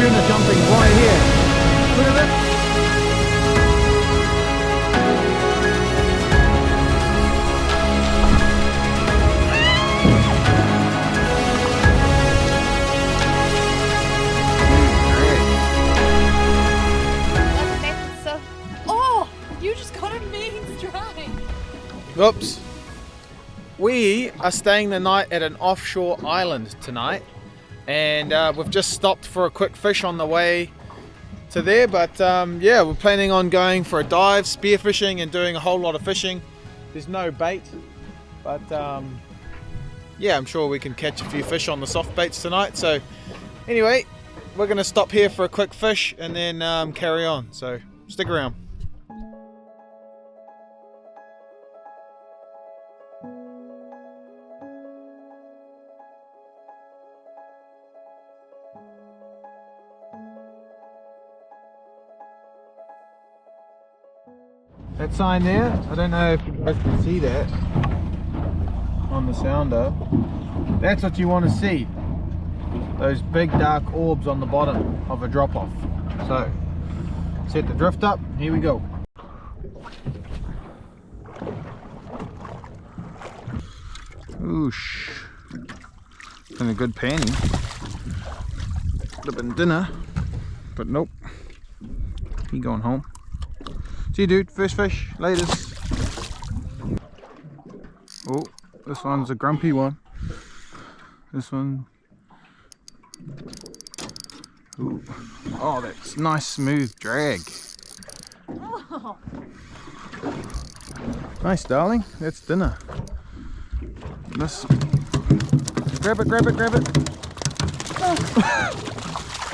tuna jumping right here. Look at that. Oh, you just got a mean strike. Oops. We are staying the night at an offshore island tonight, and we've just stopped for a quick fish on the way to there, but yeah, we're planning on going for a dive, spearfishing, and doing a whole lot of fishing. There's no bait, but yeah, I'm sure we can catch a few fish on the soft baits tonight. So anyway, we're going to stop here for a quick fish and then carry on, so stick around. That sign there, I don't know if you guys can see that on the sounder. That's what you want to see. Those big dark orbs on the bottom of a drop off. So, set the drift up, here we go. Oosh. Been a good panning. Could have been dinner, but nope. He going home. See you, dude, first fish, latest. Oh, this one's a grumpy one. This one. Ooh. Oh, that's nice smooth drag. Oh. Nice, darling, that's dinner. This. Grab it, grab it, grab it.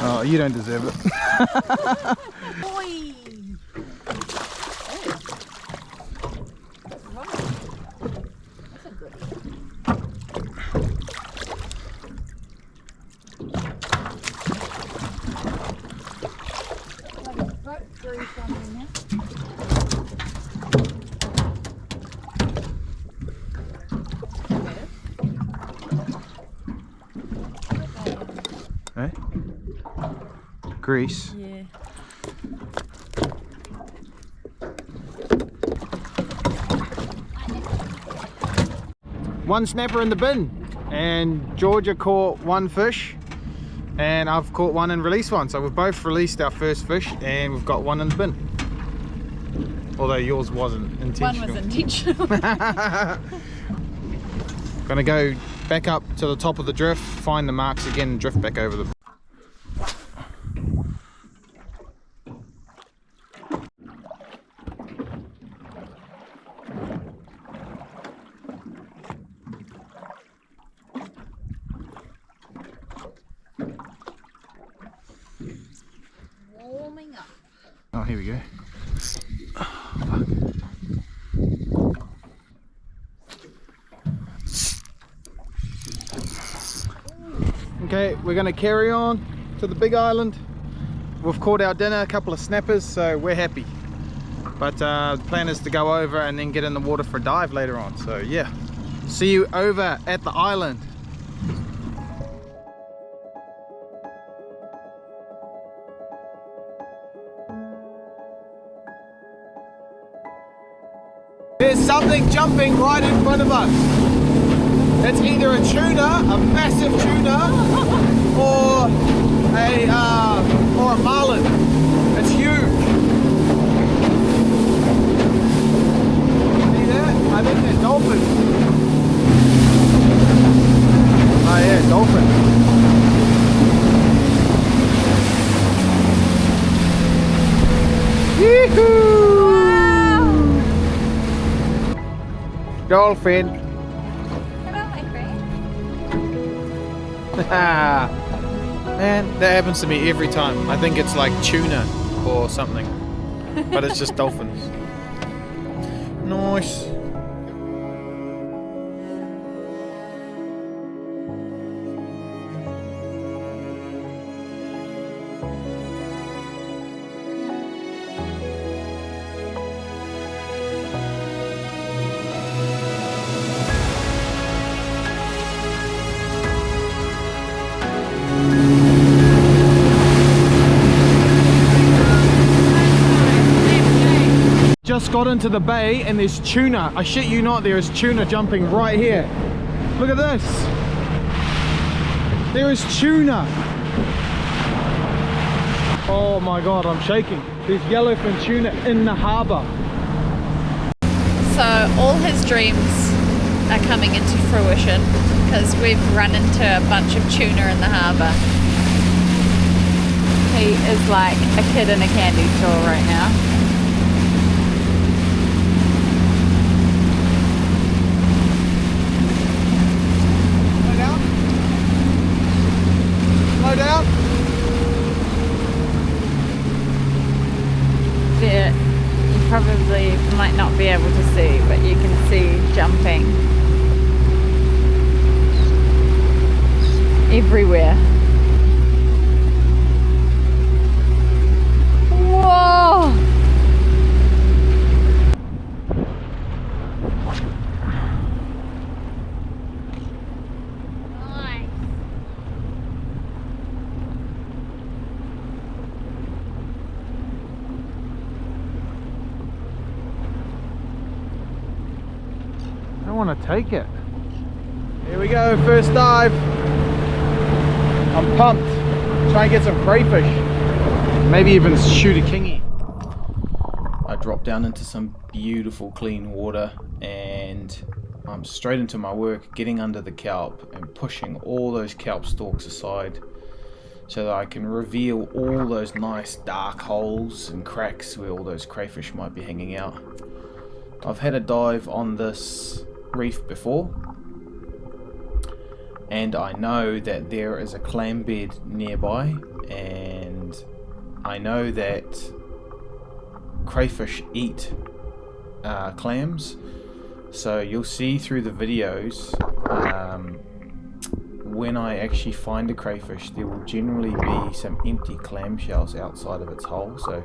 Oh, you don't deserve it. Boy. Eh? Grease. Yeah. One snapper in the bin, and Georgia caught one fish, and I've caught one and released one. So we've both released our first fish, and we've got one in the bin. Although yours wasn't intentional. One was intentional. Gonna go back up to the top of the drift, find the marks again, and drift back over the. Warming up. Oh, here we go. Okay, we're going to carry on to the big island. We've caught our dinner, a couple of snappers, so we're happy. But the plan is to go over and then get in the water for a dive later on. So yeah, see you over at the island. There's something jumping right in front of us. It's either a tuna, a massive tuna, or a marlin. It's huge. See that? I think they're dolphins. Oh yeah, dolphin. Yee-hoo! Wow. Dolphin. Man, that happens to me every time. I think it's like tuna or something, but it's just dolphins. Nice. got into the bay and there's tuna. I shit you not, there is tuna jumping right here. Look at this. There is tuna. Oh my god, I'm shaking. There's yellowfin tuna in the harbour. So all his dreams are coming into fruition because we've run into a bunch of tuna in the harbour. He is like a kid in a candy store right now. Slow down. Slow down. There, you probably might not be able to see, but you can see jumping everywhere. Whoa! I don't want to take it. Here we go, first dive. I'm pumped. Try and get some crayfish. Maybe even shoot a kingy. I dropped down into some beautiful clean water and I'm straight into my work, getting under the kelp and pushing all those kelp stalks aside so that I can reveal all those nice dark holes and cracks where all those crayfish might be hanging out. I've had a dive on this reef before and I know that there is a clam bed nearby, and I know that crayfish eat clams, so you'll see through the videos when I actually find a crayfish there will generally be some empty clam shells outside of its hole. So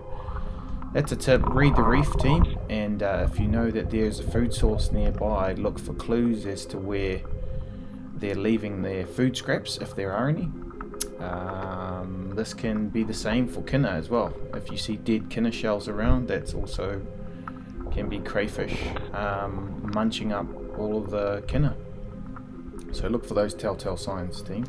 that's a tip. Read the reef, team, and if you know that there's a food source nearby, look for clues as to where they're leaving their food scraps, if there are any. This can be the same for kinna as well. If you see dead kinna shells around, that's also can be crayfish munching up all of the kinna. So look for those telltale signs, team.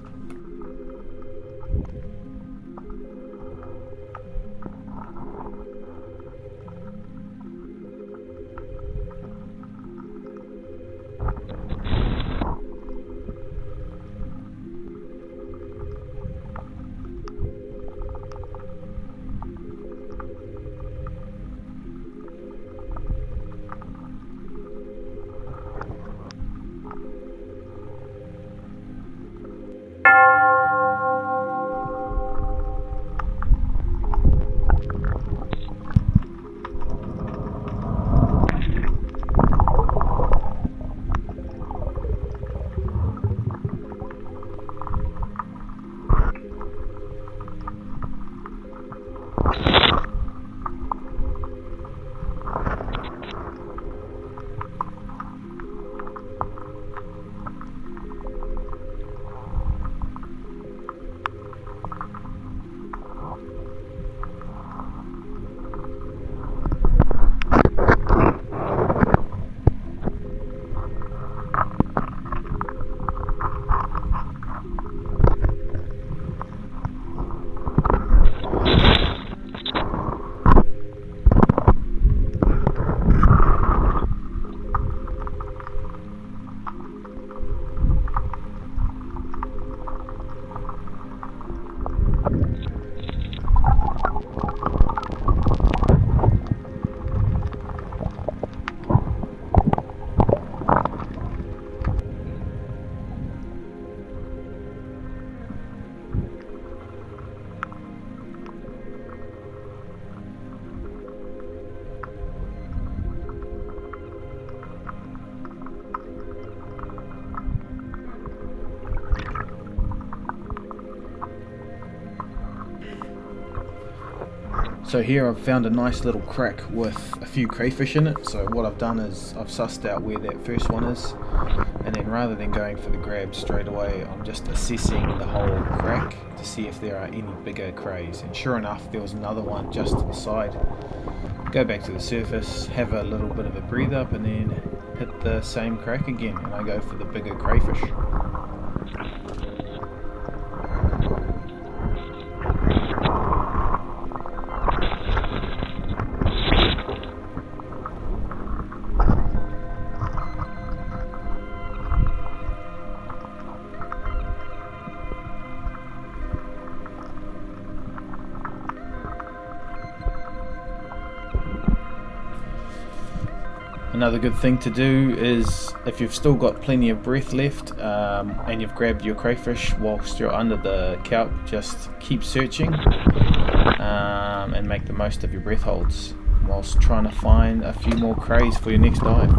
So here I've found a nice little crack with a few crayfish in it. So what I've done is I've sussed out where that first one is, and then rather than going for the grab straight away, I'm just assessing the whole crack to see if there are any bigger crays. And sure enough, there was another one just to the side. go back to the surface, have a little bit of a breathe up, and then hit the same crack again, and I go for the bigger crayfish. Another good thing to do is, if you've still got plenty of breath left and you've grabbed your crayfish whilst you're under the kelp, just keep searching and make the most of your breath holds whilst trying to find a few more crays for your next dive.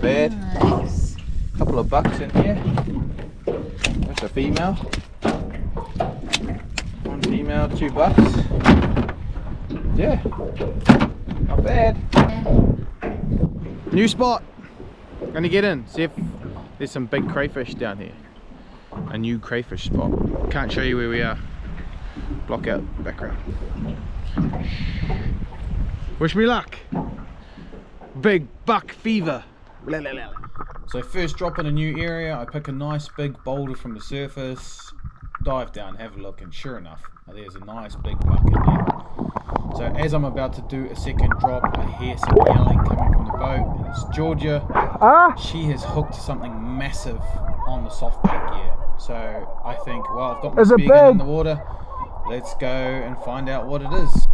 Bed. Nice. Couple of bucks in here. That's a female. One female, $2. Yeah, not bad. New spot. Gonna get in, see if there's some big crayfish down here. A new crayfish spot. Can't show you where we are. Block out the background. Wish me luck. Big buck fever. So first drop in a new area, I pick a nice big boulder from the surface, dive down, have a look, and sure enough, there's a nice big buck in there. So as I'm about to do a second drop, I hear some yelling coming from the boat, and it's Georgia. She has hooked something massive on the soft bait gear. So I think, well, I've got my spear gun in the water, let's go and find out what it is.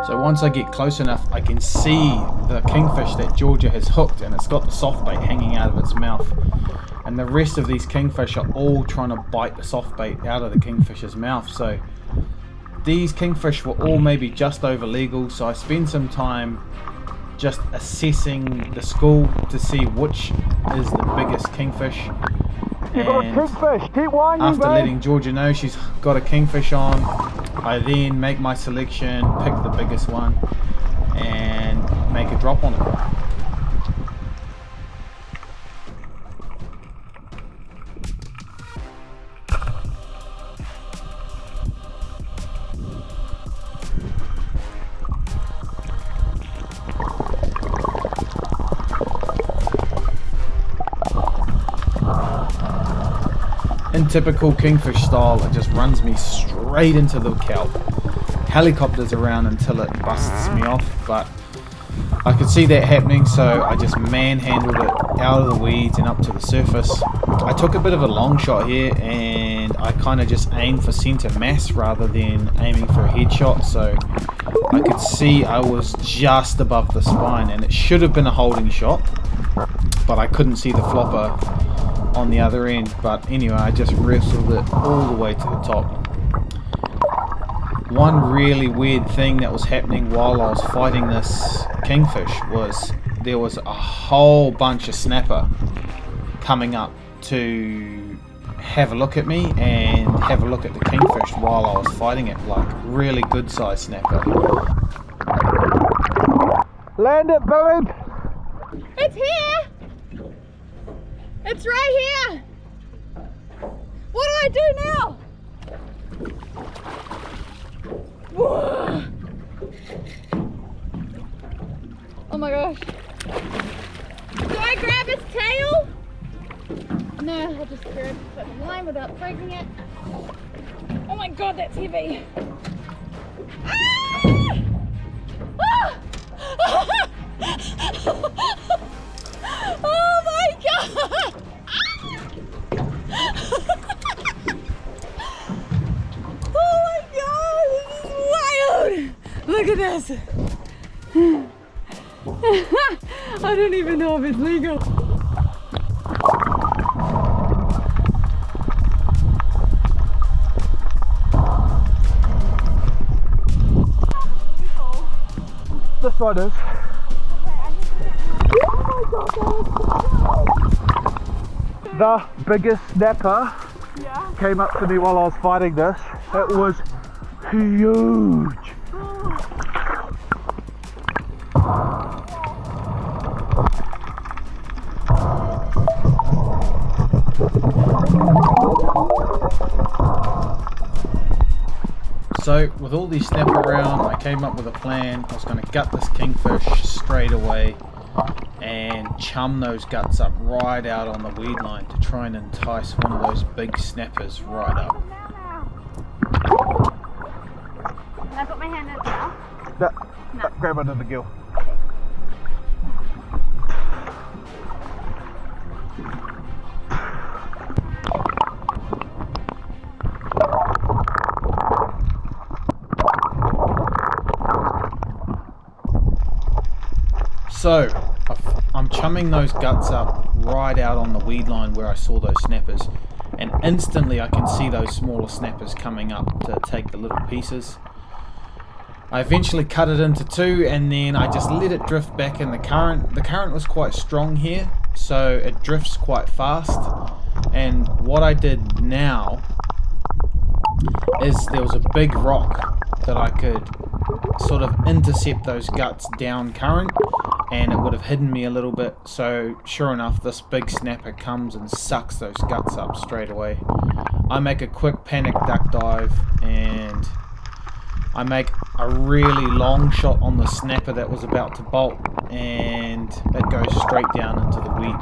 So once I get close enough, I can see the kingfish that Georgia has hooked, and it's got the soft bait hanging out of its mouth. And the rest of these kingfish are all trying to bite the soft bait out of the kingfish's mouth. So these kingfish were all maybe just over legal, so I spend some time just assessing the school to see which is the biggest kingfish. You got a kingfish, keep winding, after letting Georgia know she's got a kingfish on, I then make my selection, pick the biggest one, and make a drop on it. In typical Kingfish style, it just runs me straight into the kelp. Helicopters around until it busts me off, but I could see that happening, so I just manhandled it out of the weeds and up to the surface. I took a bit of a long shot here, and I kind of just aimed for center mass rather than aiming for a headshot, so I could see I was just above the spine, and it should have been a holding shot, but I couldn't see the flopper on the other end. But anyway, I just wrestled it all the way to the top. One really weird thing that was happening while I was fighting this kingfish was there was a whole bunch of snapper coming up to have a look at me and have a look at the kingfish while I was fighting it, like really good size snapper. Land it, babe! It's here! It's right here! What do I do now? Whoa. Oh my gosh. Do I grab its tail? No, I'll just grab the line without breaking it. Oh my god, that's heavy. Ah! Ah! Oh my god! Oh my god, this is wild! Look at this! I don't even know if it's legal. This one is. The biggest snapper came up to me while I was fighting this. It was huge. So with all these snapper around, I came up with a plan. I was going to gut this kingfish straight away and chum those guts up right out on the weed line to try and entice one of those big snappers right up. Can I put my hand in it now? No. Grab under the gill. So, I'm chumming those guts up right out on the weed line where I saw those snappers, and instantly I can see those smaller snappers coming up to take the little pieces. I eventually cut it into two, and then I just let it drift back in the current. The current was quite strong here, so it drifts quite fast, and what I did now is there was a big rock that I could sort of intercept those guts down current, and it would have hidden me a little bit. So sure enough, this big snapper comes and sucks those guts up straight away. I make a quick panic duck dive, and I make a really long shot on the snapper that was about to bolt, and it goes straight down into the weed.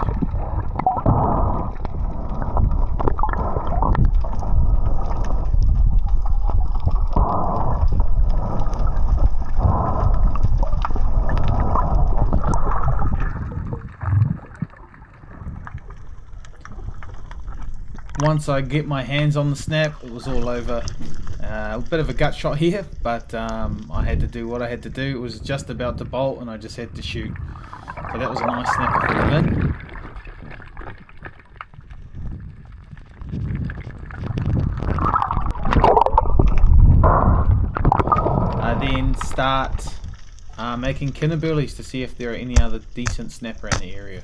Once I get my hands on the snap, it was all over. A bit of a gut shot here, but I had to do what I had to do. It was just about to bolt, and I just had to shoot. So that was a nice snapper for the bin. I then start making kinnaburleys to see if there are any other decent snapper in the area.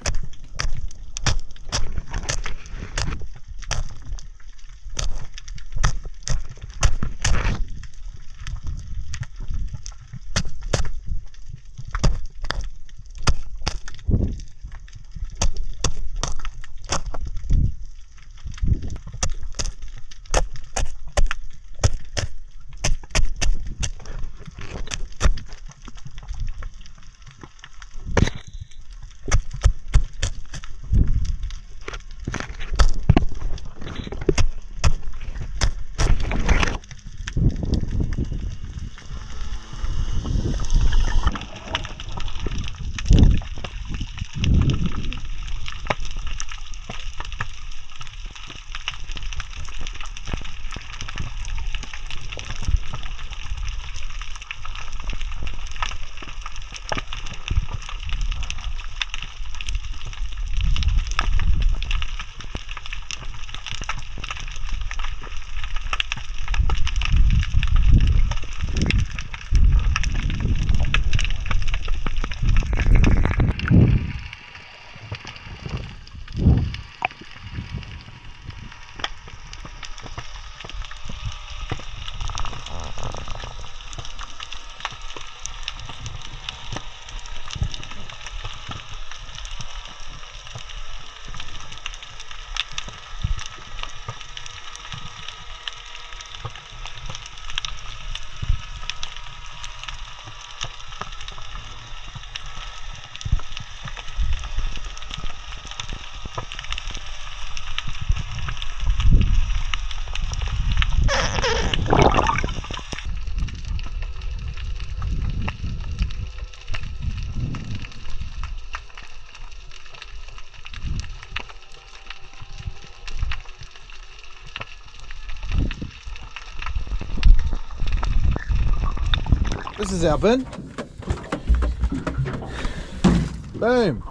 This is our bin. Boom.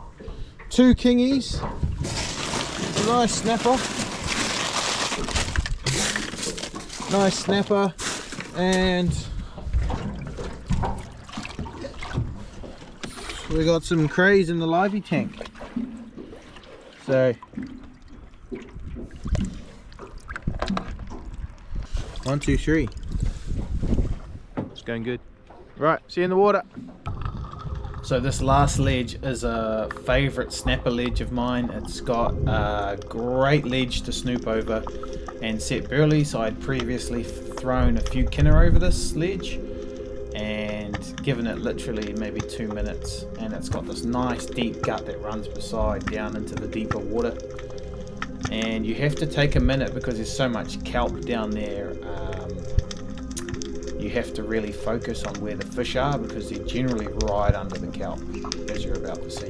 2 kingies. A nice snapper. Nice snapper. And we got some crays in the livey tank. So 1, 2, 3. It's going good. Right, see you in the water. So this last ledge is a favourite snapper ledge of mine. It's got a great ledge to snoop over and set burleys. I'd previously thrown a few kinner over this ledge and given it literally maybe 2 minutes, and it's got this nice deep gut that runs beside down into the deeper water. And you have to take a minute because there's so much kelp down there. You have to really focus on where the fish are because they're generally right under the kelp, as you're about to see.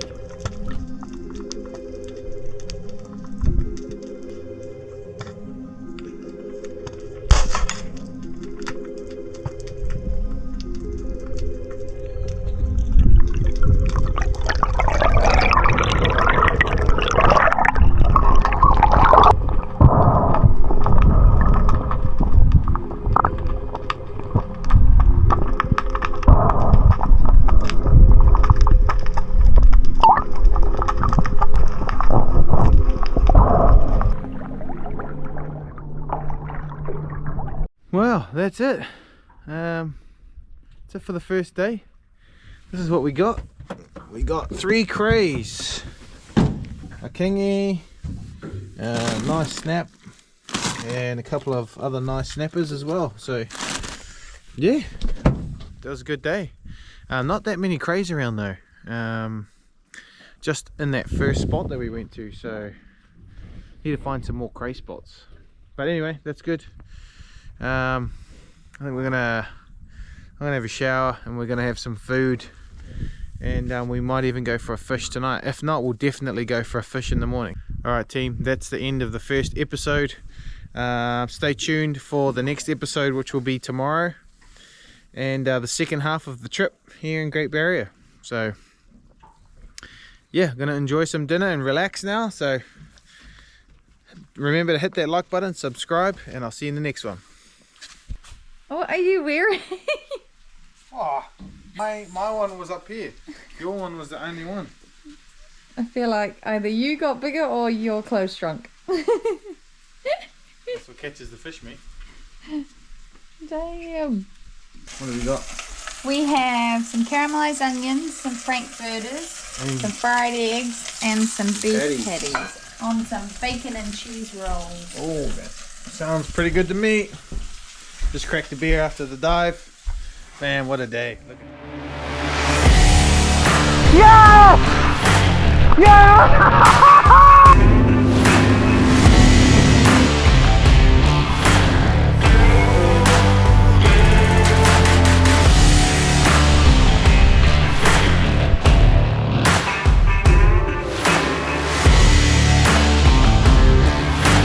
Well, that's it. That's it for the first day. This is what we got. We got 3 crays, a kingy, a nice snap, and a couple of other nice snappers as well. So yeah, that was a good day. Not that many crays around though, just in that first spot that we went to, so need to find some more cray spots. But anyway, that's good. I think I'm gonna have a shower and we're gonna have some food, and we might even go for a fish tonight. If not, we'll definitely go for a fish in the morning. Alright team, that's the end of the first episode. Stay tuned for the next episode, which will be tomorrow, and the second half of the trip here in Great Barrier. So yeah, gonna enjoy some dinner and relax now. So remember to hit that like button, subscribe, and I'll see you in the next one. What are you wearing? Oh, my one was up here. Your one was the only one. I feel like either you got bigger or your clothes shrunk. That's what catches the fish, mate. Damn. What have we got? We have some caramelized onions, some frankfurters, some fried eggs, and some beef patties on some bacon and cheese rolls. Oh, that sounds pretty good to me. Just cracked a beer after the dive. Man, what a day. Look at... Yeah! Yeah!